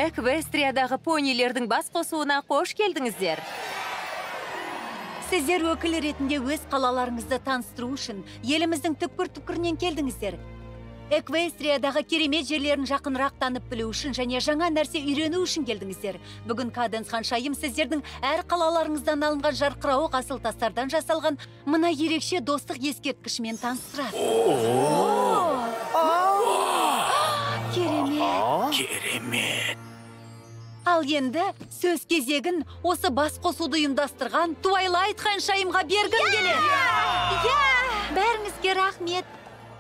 Эквестриядағы понилердің бас қосуына қош келдіңіздер. Сіздер өкіл ретінде өз қалаларыңызды таныстыру үшін еліміздің түкпір-түкпірінен келдіңіздер. Эквестриядағы керемет жерлерін жақынырақ танып білу үшін және жаңа нәрсе үйрену үшін келдіңіздер. Бүгін Каденс ханшайым сіздердің әр қалаларыңыздан алынған жарқырауық асыл тастардан жасалған мына ерекше достық ескерткішімен таныстырады. Керемет. Ал енді сөз кезегін осы бас қосуды ұйымдастырған Твайлайт ханшайымға бергім келеді. Бәріңізге рахмет.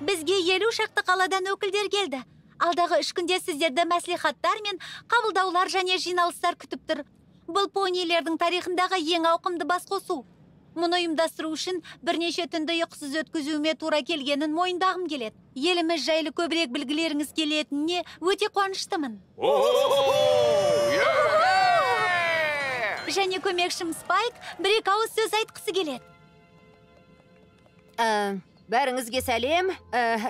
Бізге 50 шақты қаладан өкілдер келді. Алдағы 3 күнде сіздерді мәслихаттар мен қабылдаулар және жиналыстар күтіп тұр. Бұл понилердің тарихындағы ең ауқымды бас қосу. Мұны ұйымдастыру үшін бірнеше түнді ұйқысыз өткізуіме тура келгенін мойындағым келеді. Еліміз жайлы көбірек білгілеріңіз келетініне өте қуаныштымын. Және көмекшім Спайк бір-екі ауыз сөз айтқысы келеді. Бәріңізге сәлем.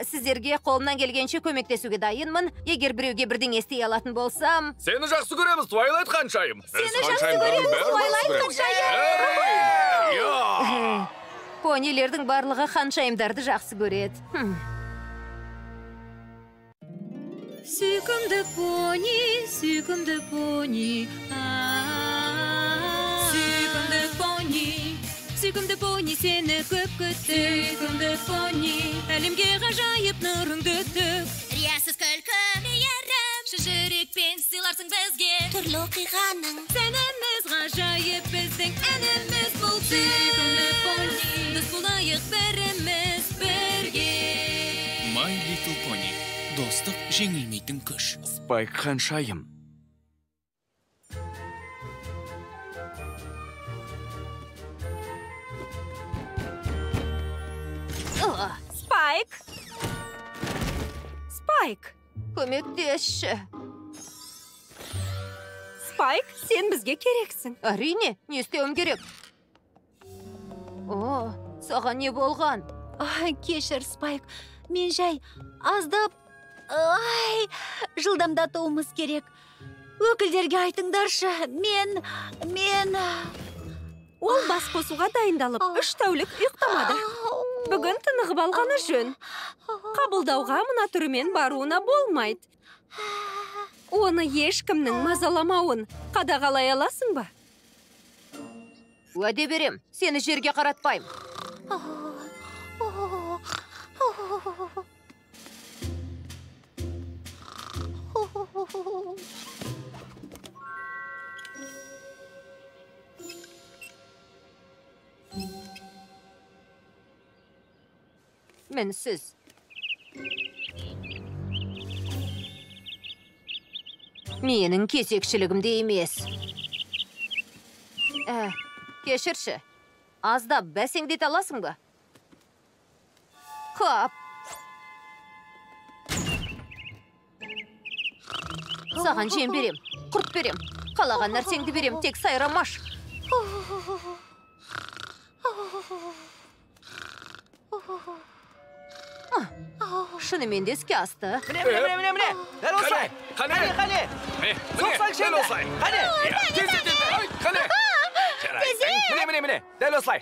Сіздерге қолымнан келгенше көмектесуге дайынмын. Егер біреуге бірден ести алатын болсам... Сені жақсы көреміз, Твайлайт ханшайым. Сені жақсы көреміз, Твайлайт ханшайым. Понилердің барлығы ханшайымдарды жақсы көреді. Сүйкімді пони, сүйкімді пони. Сүйкімді пони. Сүйкімді пони, сені көп күтті. Сүйкімді пони, әлемге ғажайып нұрыңды төк. Риясыз күлкі мейірім, шын жүрекпен сыйларсың бізге түрлі оқиғаның. Сәніміз ғажайып, біздің әніміз бұл. Сүйкімді пони, дос болайық бәріміз бірге. My Little Pony. Достық жеңілмейтін күш. Спайк ханшайым. Спайк! Спайк! Көмектесші. Спайк, сен бізге керексің. Әрине, не істеуім керек? Саған не болған? Кешір, Спайк. Мен жай аздап... жылдамдатуымыз керек. Өкілдерге айтыңдаршы. Мен... Ол бас қосуға дайындалып, 3 тәулік ұйықтамады. Бүгін тынығып алғаны жөн. Қабылдауға мына түрімен баруына болмайды. Оны ешкімнің мазаламауын қадағалай аласың ба? Уәде берем, сені жерге қаратпайым. Мінсіз. Менің кесекшілігімде емес. Кешірші, аздап бәсеңдете аласың ба? Қап. Саған жем берем, құрт берем. Қалаған нәрсеңді берем, тек сайрамаш. Шынымен де іске асты. Міне. Дәл осылай. Қане. Соқсаң шенді. Қане. Қане. Міне. Дәл осылай.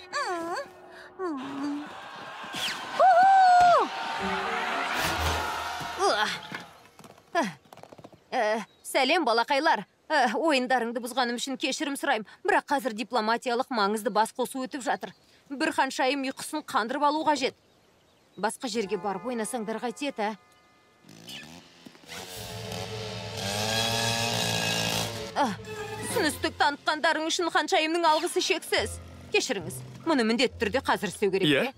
Сәлем, балақайлар. Ойындарыңды бұзғаным үшін кешірім сұрайым. Бірақ қазір дипломатиялық маңызды бас қосу өтіп жатыр. Бір ханшайым ұйқысын қандырып алу қажет. Басқа жерге барып ойнасаңдар қайтеді, Түсіністік танытқандарың үшін ханшайымның алғысы шексіз. Кешіріңіз, мұны міндетті түрде қазір істеу керек.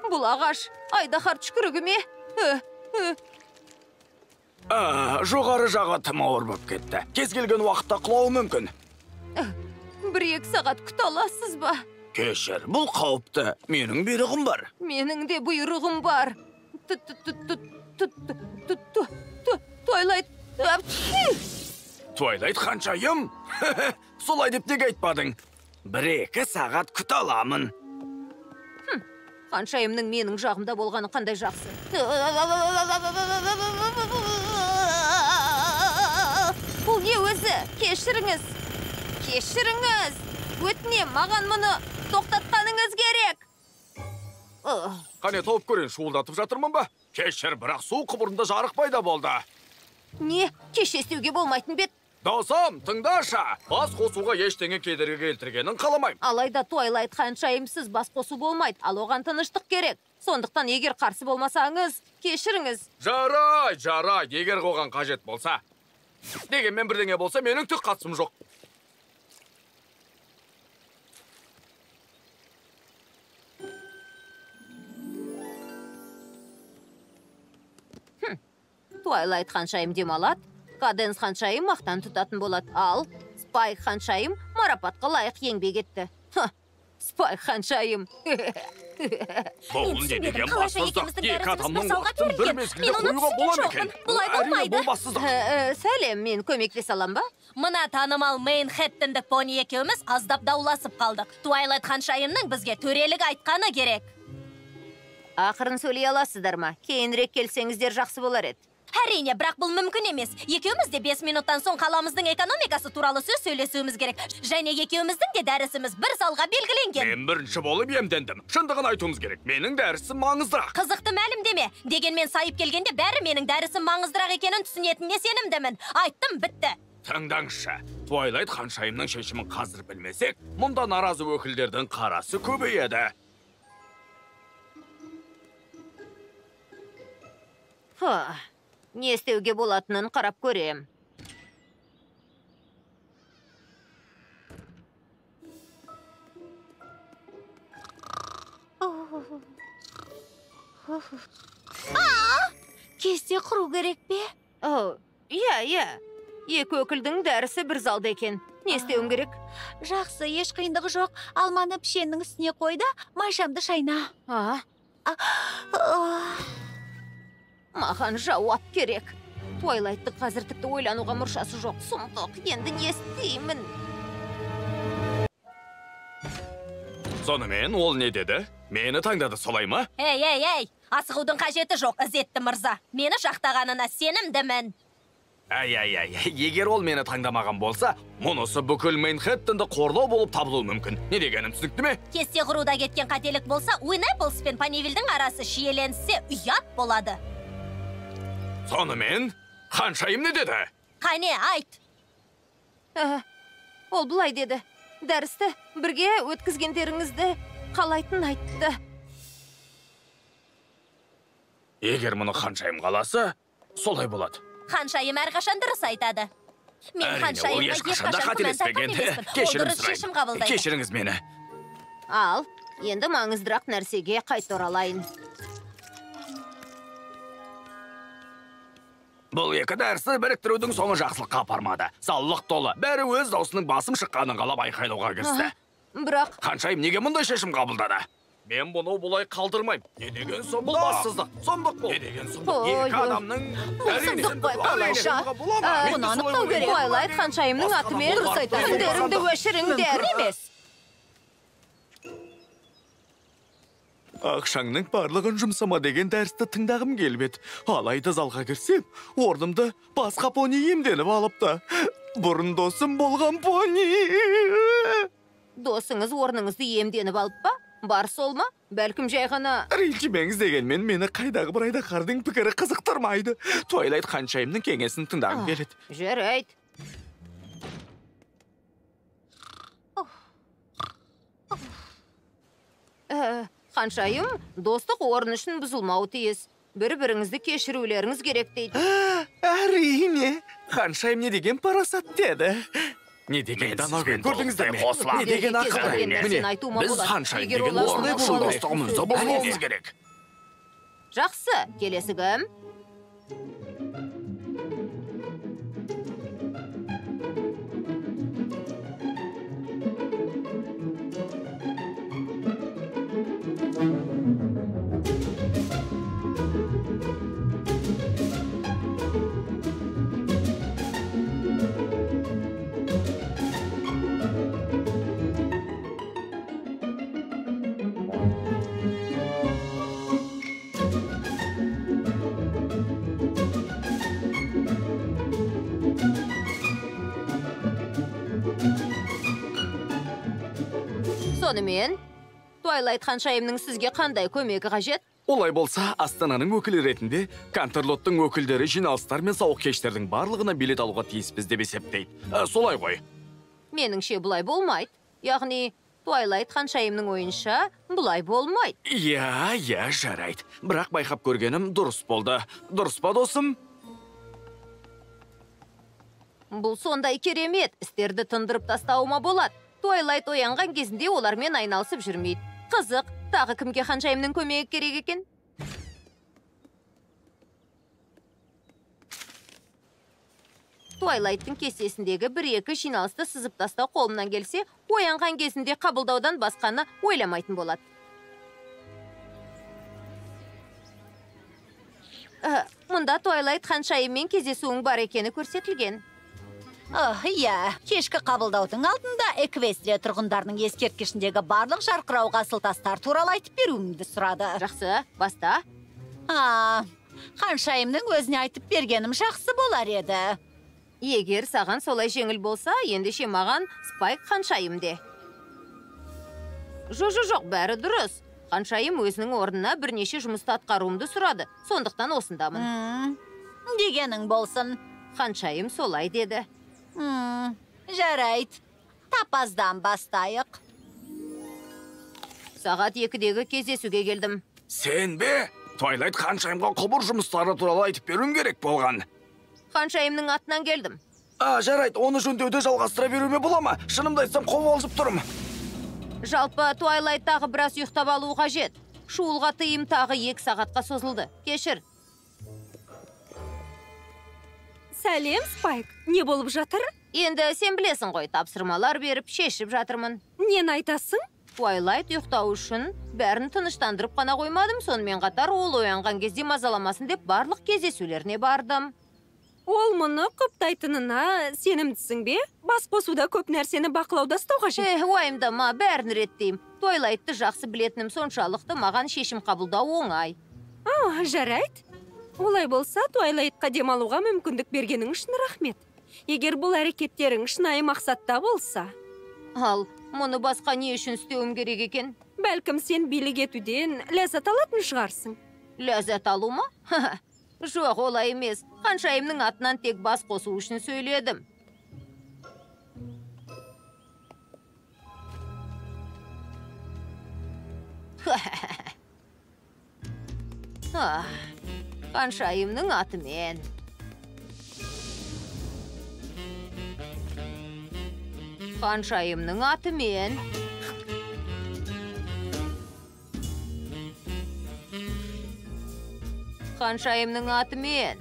Бұл ағаш айдаһар түшкірігі ме? Жоғары жағы тым ауыр болып кетті. Кез келген уақытта құлауы мүмкін. 1-2 сағат күте аласыз ба? Кешір, бұл қауіпті. Менің бұйрығым бар. Менің де бұйрығым бар. Твайлайт ханшайым? Солай деп неге айтпадың? 1-2 сағат күте аламын. Ханшайымның менің жағымда болғаны қандай жақсы. Бұл не өзі? Кешіріңіз. Кешіріңіз. Өтінем, маған мұны тоқтатқаныңыз керек. Қане тауып көрейін, шуылдатып жатырмын ба? Кешір, бірақ су құбырында жарық пайда болды. Не? Кеш естеуге болмайтын бет. Досым, тыңдашы. Бас қосуға ештеңе кедергі келтіргенін қаламайым. Алайда Twilight ханшайымсыз бас қосу болмайды, ал оған тыныштық керек. Сондықтан егер қарсы болмасаңыз, кешіріңіз. Жарай, егер оған қажет болса. Дегенмен бірдеңе болса, менің түк қатысым жоқ. Twilight ханшайым демалады, Каденс ханшайым мақтан тұтатын болады, ал Спайк ханшайым марапатқа лайық еңбек етті. Спайк ханшайым. Бұл не деген бассыздық? Екі адамның уақытын бір мезгілде қоюға бола екен. Бұлай болмайды. Бұл бассыздық. Сәлем, мен көмектесе алам ба? Мына танымал Мейнхэттендік пони екеуміз аздап дауласып қалдық. Twilight ханшайымның бізге төрелік айтқаны керек. Ақырын сөйлей аласыздар ма? Кейінірек келсеңіздер жақсы болар еді. Әрине, бірақ бұл мүмкін емес. Екеуміз де 5 минуттан соң қаламыздың экономикасы туралы сөз сөйлесуіміз керек. Және екеуміздің де дәрісіміз бір залға белгіленген. Мен бірінші болып емдендім. Шындығын айтуымыз керек. Менің дәрісім маңыздырақ. Қызықты мәлімдеме. Дегенмен сайып келгенде бәрі менің дәрісім маңыздырақ екенін түсінетініне сенімдімін. Айттым, бітті. Тыңдаңызшы. Twilight ханшайымның шешімін қазір білмесек, мұнда наразы өкілдердің қарасы көбейеді. Не істеуге болатынын қарап көрем. Кесте құру керек пе? Иә. Екі өкілдің дәрісі бір залда екен. Не істеуім керек? Жақсы, еш қиындығы жоқ. Алманы пішеннің үстіне қойда, майшамды шайна. Маған жауап керек. Twilight-ты қазір тіпті ойлануға мұршасы жоқ. Сұмдық, енді не істеймін? Сонымен ол не деді? Мені таңдады, солай ма? Ей, асығудың қажеті жоқ, ізетті мырза. Мені жақтағанына сенімдімін. Егер ол мені таңдамаған болса, мұнысы бүкіл Мейнхэттенді қорлау болып табылуы мүмкін. Не дегенім түсінікті ме? Кесте құруда кеткен қателік болса, Уинэпплс пен Панивилдің арасы шиеленсе, ұят болады. Сонымен, ханшайым не деді? Қане, айт. Ол бұлай деді. Дәрісті бірге өткізгендеріңізді қалайтын айтты. Егер мұны ханшайым қаласа, солай болады. Ханшайым әрқашан дұрыс айтады. Мен ханшайымға ешқашан күмән емеспін. Ол дұрыс шешім қабылдайды. Кешіріңіз мені. Ал, енді маңыздырақ нәрсеге қайта оралайын. Бұл екі дәрісі біріктірудің соңы жақсылыққа апармады. Саллық толы. Бәрі өз даусының басым шыққанын қалап айқайлауға кірісті. Бірақ Ханшайым неге мұндай шешім қабылдады? Мен бұны бұлай қалдырмаймын. Не деген сұмдық? Бұл бассыздық. Сұмдық бұл. Не деген сұмдық? Екі адамның сұмдық қой, қалайша. Бұны анықтау керек. Twilight ханшайымның атымен дұрыс айтады. Үндеріңді өшіріңдер. Емес. Ақшаңның барлығын жұмсама деген дәрісті тыңдағым келбеді. Алайда залға кірсем, орнымды басқа пони емденіп алыпты. Бұрын досым болған пони. Досыңыз орныңызды емденіп алып па? Бар сол ма? Бәлкім жай ғана... Ренжімеңіз дегенмен мені қайдағы бір айдақардың пікірі қызықтырмайды. Twilight ханшайымның кеңесін тыңдағым келеді. Жарайды. Ханшайым, достық орын үшін бұзылмауы тиіс. Бір-біріңізді кешірулеріңіз керек дейді. Әрине. Ханшайым не деген парасат деді. Не деген көрдіңіздер ме? Не деген ақыл. Міне, біз ханшайым деген осындай болу достығымызды бұзуымыз керек. Жақсы, келесі кім? Сонымен, Туайлайт ханшайымның сізге қандай көмегі қажет? Олай болса, Астананың өкілі ретінде Кантерлоттың өкілдері жиналыстар мен сауық кештердің барлығына билет алуға тиіспіз деп есептейді. Солай ғой. Меніңше бұлай болмайды. Яғни, Туайлайт ханшайымның ойынша бұлай болмайды. Иә, жарайды. Бірақ байқап көргенім дұрыс болды. Дұрыс па, досым? Бұл сондай керемет, істерді тындырып тастауыма болады. Туайлайт оянған кезінде олармен айналысып жүрмейді. Қызық, тағы кімге ханшайымның көмегі керек екен? Туайлайттың кестесіндегі бір-екі жиналысты сызып тастау қолымнан келсе, оянған кезінде қабылдаудан басқаны ойламайтын болады. Мұнда Туайлайт ханшайыммен кездесуің бар екені көрсетілген. Иә, кешкі қабылдаудың алдында Эквестрия тұрғындарының ескерткішіндегі барлық жарқырауға асыл-тастар туралы айтып беруімді сұрады. Жақсы, баста. Ханшайымның өзіне айтып бергенім жақсы болар еді. Егер саған солай жеңіл болса, ендеше маған Спайк ханшайым де. Жоқ, бәрі дұрыс. Ханшайым өзінің орнына бірнеше жұмысты атқаруымды сұрады. Сондықтан осындамын. Дегенің болсын. Ханшайым солай деді. Жарайды. Тапаздан бастайық. Сағат 2-дегі кездесуге келдім. Сен бе? Туайлайт ханшайымға құбыр жұмыстары туралы айтып беруім керек болған. Ханшайымның атынан келдім. Жарайды, оны жөндеуді жалғастыра беруіме бола ма? Шынымды айтсам қобалжып тұрмын. Жалпы Туайлайт тағы біраз ұйықтап алу қажет. Шуылға тыйым тағы 2 сағатқа созылды. Кешір. Сәлем, Спайк. Не болып жатыр? Енді сен білесің ғой, тапсырмалар беріп, шешіп жатырмын. Нені айтасың? Туайлайт ұйықтау үшін бәрін тыныштандырып қана қоймадым, сонымен қатар ол оянған кезде мазаламасын деп барлық кездесулеріне бардым. Ол мұны құптайтынына сенімдісің бе? Бас қосуда көп нәрсені бақылауда ұстау қажет. Уайымдама, бәрін реттеймін. Туайлайтты жақсы білетінім соншалықты маған шешім қабылдау оңай. Жарайды. Олай болса, Туайлайтқа демалуға мүмкіндік бергенің үшін рахмет. Егер бұл әрекеттерің шынайы мақсатта болса. Ал, мұны басқа не үшін істеуім керек екен? Бәлкім сен билік етуден ләззат алатын шығарсың. Ләззат алу ма? Жоқ, олай емес. Ханшайымның атынан тек бас қосу үшін сөйледім. Ханшайымның атымен. Ханшайымның атымен. Ханшайымның атымен.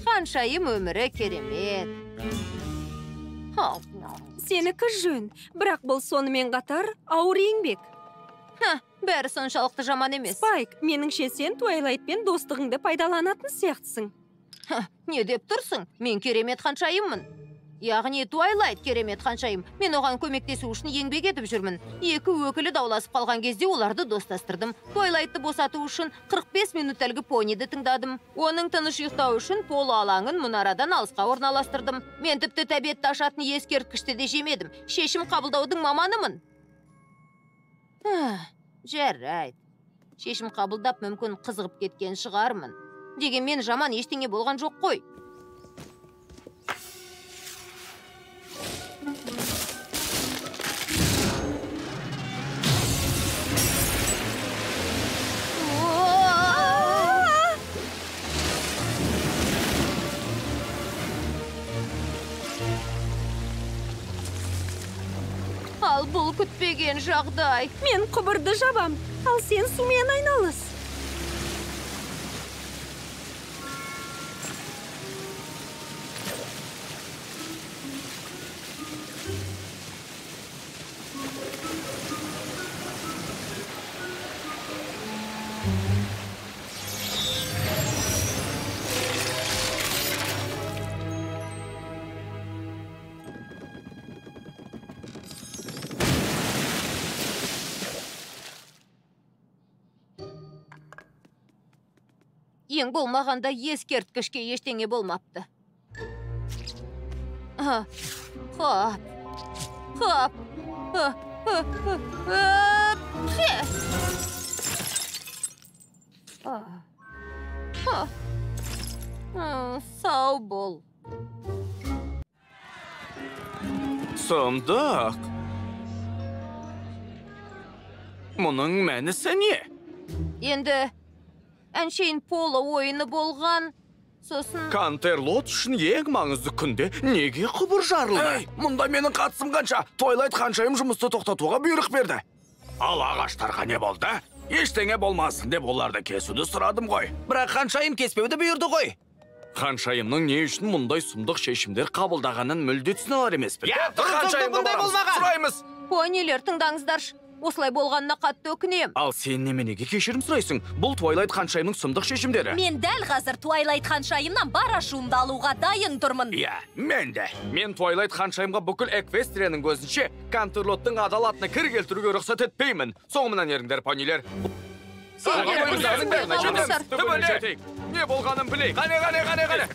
Ханшайым өмірі керемет. Сенікі жөн, бірақ бұл сонымен қатар ауыр еңбек. Бәрі соншалықты жаман емес. Спайк, меніңше сен Туайлайтпен достығыңды пайдаланатын сияқтысың. Не деп тұрсың? Мен керемет ханшайыммын. Яғни Туайлайт керемет ханшайым. Мен оған көмектесу үшін еңбек етіп жүрмін. 2 өкілі дауласып қалған кезде оларды достастырдым. Туайлайтты босату үшін 45 минут әлгі пониді тыңдадым. Оның тыныш ұйықтау үшін поло алаңын мұнарадан алысқа орналастырдым. Мен тіпті тәбетті ашатын ескерткішті де жемедім. Шешім қабылдаудың маманымын. Жарайды. Шешім қабылдап мүмкін қызығып кеткен шығармын. Дегенмен жаман ештеңе болған жоқ қой. Ал бұл күтпеген жағдай. Мен құбырды жабам, ал сен сумен айналыс. Ең болмағанда ескерткішке ештеңе болмапты. Хоп. Сау бол. Сұмдық. Мұның мәнісі не? Енді әншейін поло ойыны болған, сосын... Кантерлот үшін ең маңызды күнде неге құбыр жарылды? Мұнда менің қатысым қанша? Тойлайт ханшайым жұмысты тоқтатуға бұйрық берді. Ал ағаштарға не болды? Ештеңе болмасын деп оларды кесуді сұрадым ғой. Бірақ ханшайым кеспеуді бұйырды ғой. Ханшайымның не үшін мұндай сұмдық шешімдер қабылдағанын мүлде түсіне алар емеспін. Ханшайымға барамыз, сұраймыз. Понилер, тыңдаңыздаршы. Осылай болғанына қатты өкінем. Ал сен неменеге кешірім сұрайсың? Бұл Твайлайт ханшайымның сұмдық шешімдері. Мен дәл қазір Твайлайт ханшайымнан бар ашуымды алуға дайын тұрмын. Иә, мен де. Мен Твайлайт ханшайымға бүкіл Эквестрияның көзінше Кантерлоттың адалатына кір келтіруге рұқсат етпеймін. Соңымнан еріңдер, понилер. Не болғанын білейік. Қане.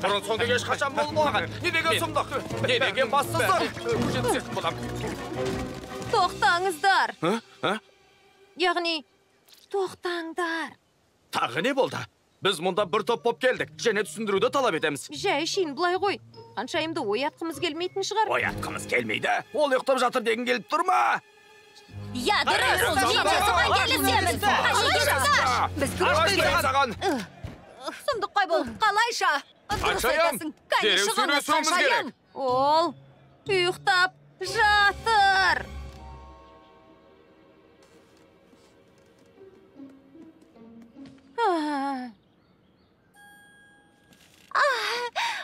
Бұрын соңды ешқашан болмаған. Не деген сұмдық? Не деген бассыздар? Көжетсіз бұлам. Тоқтаңыздар. Яғни, тоқтаңдар. Тағы не болды? Біз мұнда бір топ боп келдік. Және түсіндіруді талап етеміз. Жай шейін бұлай ғой. Ханшайымды оятқымыз келмейтін шығар. Оятқымыз келмейді. Ол ұйықтап жатыр деген келіп тұр ма? Я, дұрыс, мен жасыған келісемін. Біз күріш Сұмдық қай бол, қалайша? Ханшайым, дереу сөйлесуіміз керек. Ол ұйықтап жатыр.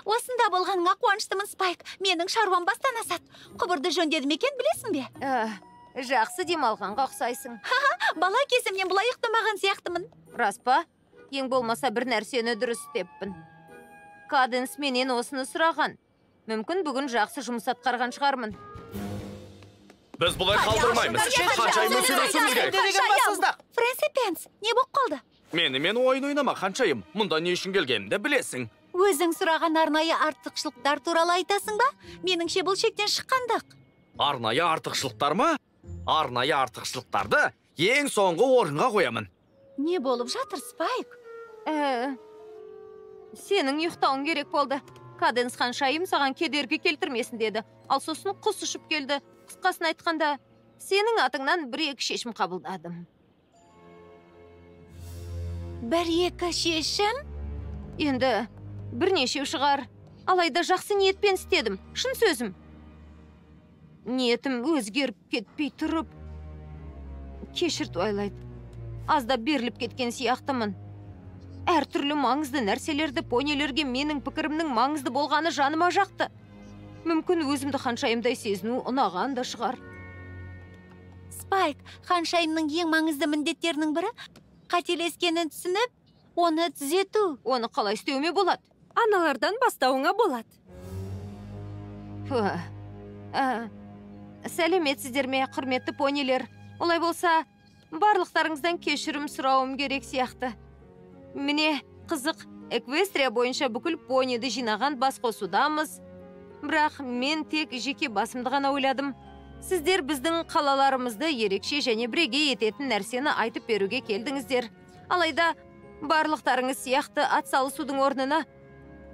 Осында болғаныңа қуаныштымын, Спайк. Менің шаруам бастан асады. Құбырды жөндедім екен, білесің бе? Жақсы демалғанға ұқсайсың. Бала кезімнен бұлай ұйықтамаған сияқтымын. Рас па? Ең болмаса бір нәрсені дұрыс істеппін. Каденс менен осыны сұраған. Мүмкін бүгін жақсы жұмыс атқарған шығармын. Біз бұлай қалдырмаймыз. Ханшайыммен сөйлесуіміз керек. Фрэнси Пенс, не болып қалды? Менімен ойын ойнама, ханшайым. Мұнда не үшін келгенімді білесің. Өзің сұраған арнайы артықшылықтар туралы айтасың ба? Меніңше бұл шектен шыққандық. Арнайы артықшылықтар ма? Арнайы артықшылықтарды ең соңғы орынға қоямын. Не болып жатыр, Спайк? Сенің ұйықтауың керек болды. Каденс ханшайым саған кедергі келтірмесін деді. Ал сосын құс ұшып келді. Қысқасын айтқанда, сенің атыңнан бір-екі шешім қабылдадым. Бір-екі шешім? Енді бірнешеу шығар. Алайда жақсы ниетпен істедім. Шын сөзім. Ниетім өзгеріп кетпей тұрып. Кешір, Твайлайт. Азда беріліп кеткен сияқтымын. Әртүрлі маңызды нәрселерді понилерге менің пікірімнің маңызды болғаны жаныма жақты. Мүмкін өзімді ханшайымдай сезіну ұнаған да шығар. Спайк, ханшайымның ең маңызды міндеттерінің бірі қателескенін түсініп, оны түзету. Оны қалай істеуіме болады? Аналардан бастауыңа болады. Сәлеметсіздер ме, құрметті понилер. Олай болса, барлықтарыңыздан кешірім сұрауым керек сияқты. Міне, қызық, Эквестрия бойынша бүкіл пониді жинаған бас қосудамыз. Бірақ мен тек жеке басымды ғана ойладым. Сіздер біздің қалаларымызды ерекше және бірге ететін нәрсені айтып беруге келдіңіздер. Алайда, барлықтарыңыз сияқты ат салысудың орнына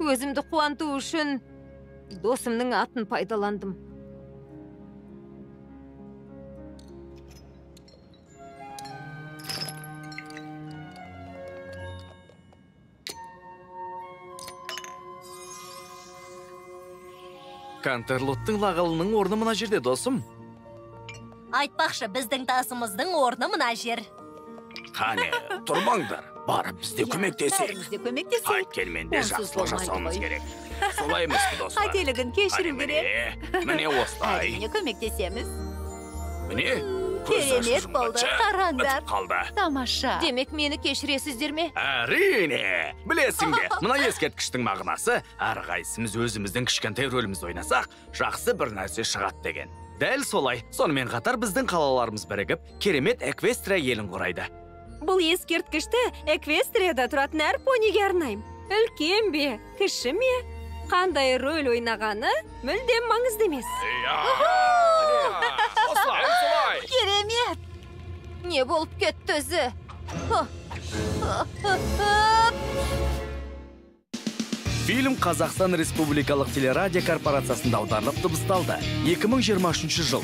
өзімді қуанту үшін досымның атын пайдаландым. Кантерлоттың лағалының орны мына жерде, досым. Айтпақшы, біздің тасымыздың орны мына жер. Қане, тұрмаңдар. Барып бізде көмектесейік. Айт келменде жақсылық жасауымыз керек. Солай емес пе, достар? Қателігін кешірім керек. Міне осылай. Әрине көмектесеміз. Міне, Керемет болды, қараңдар. Қалды. Тамаша. Демек, мені кешіресіздер ме? Әрине! Білесің бе, мына ескерткіштің мағынасы, әрқайсымыз өзіміздің кішкентай рөлімізді ойнасақ, жақсы бір нәрсе шығады деген. Дәл солай. Сонымен қатар біздің қалаларымыз бірігіп, керемет Эквестрия елін құрайды. Бұл ескерткішті Эквестрияда тұратын әр пониге арнайым. Үлкен бе, кіші ме? Қандай рөл ойнағаны мүлдем маңызды емес. Осылай. Керемет. Не болып кетті өзі? Фильм Қазақстан Республикалық телерадио корпорациясында аударылып дыбысталды. 2023 жыл.